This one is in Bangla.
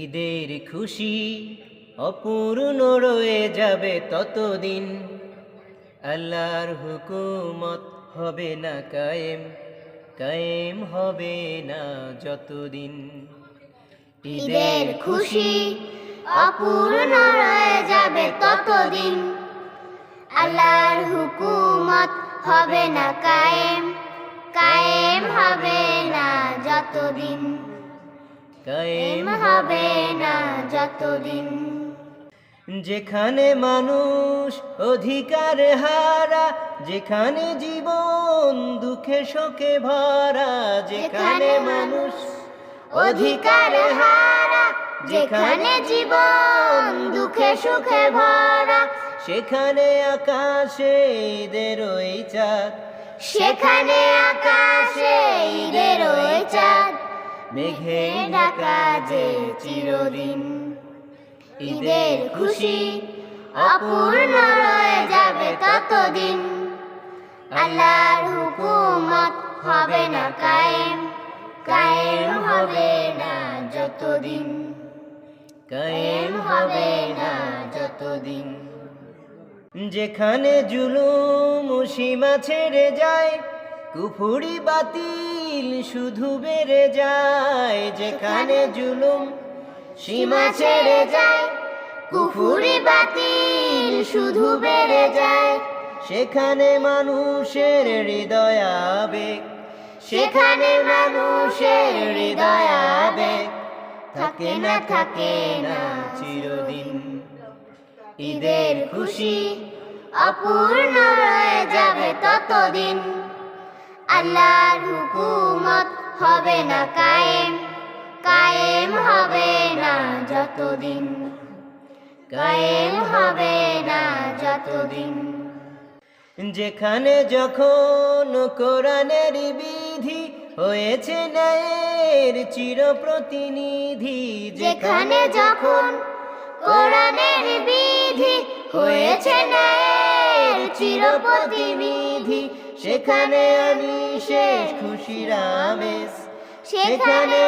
ঈদের খুশি অপূর্ণ রয়ে যাবে ততদিন, আল্লাহর হুকুমত হবে না কায়েম, কায়েম হবে না যতদিন। ঈদের খুশি অপূর্ণ রয়ে যাবে ততদিন, আল্লাহর হুকুমত হবে না কায়েম, কায়েম হবে না যতদিন, কায়েম হবে না যতদিন। যেখানে মানুষ অধিকার হারা, যেখানে জীবন দুঃখে শোকে ভরা, যেখানে মানুষ অধিকার হারা, যেখানে জীবন দুঃখে সুখে ভরা, সেখানে আকাশে ঈদের ওই চাঁদ, সেখানে আকাশে ঈদের ওই চাঁদ, মেঘে ঢাকা যে চিরদিন। ঈদের খুশি অপূর্ণ রয়ে যাবে ততদিন, আল্লাহর হুকুমত হবে না কায়েম, কায়েম হবে না যতদিন, কায়েম হবে না যতদিন। যেখানে জুলুম সীমা ছেড়ে যায়, কুফরি বাতিল শুধু বেড়ে যায়, যেখানে জুলুম সীমা ছেড়ে যায়, কুফরি বাতিল শুধু বেড়ে যায়, সেখানে মানুষের হৃদয় আবেগ, সেখানে মানুষের হৃদয় আবেগ, থাকে না থাকে না চিরদিন। ঈদের খুশি অপূর্ণ রয়ে যাবে ততদিন, আল্লাহর হুকুমত হবে না কায়েম, কায়েম হবে না যতদিন, কায়েম হবে না যতদিন। যেখানে যখন কোরআনের বিধি হয়েছে ন্যায়ের চিরপ্রতিনিধি, যেখানে যখন কোরআনের বিধি হয়েছে ন্যায়ের চিরপ্রতিনিধি, সেখানে আনি শেষ খুশির আমেজ, সেখানে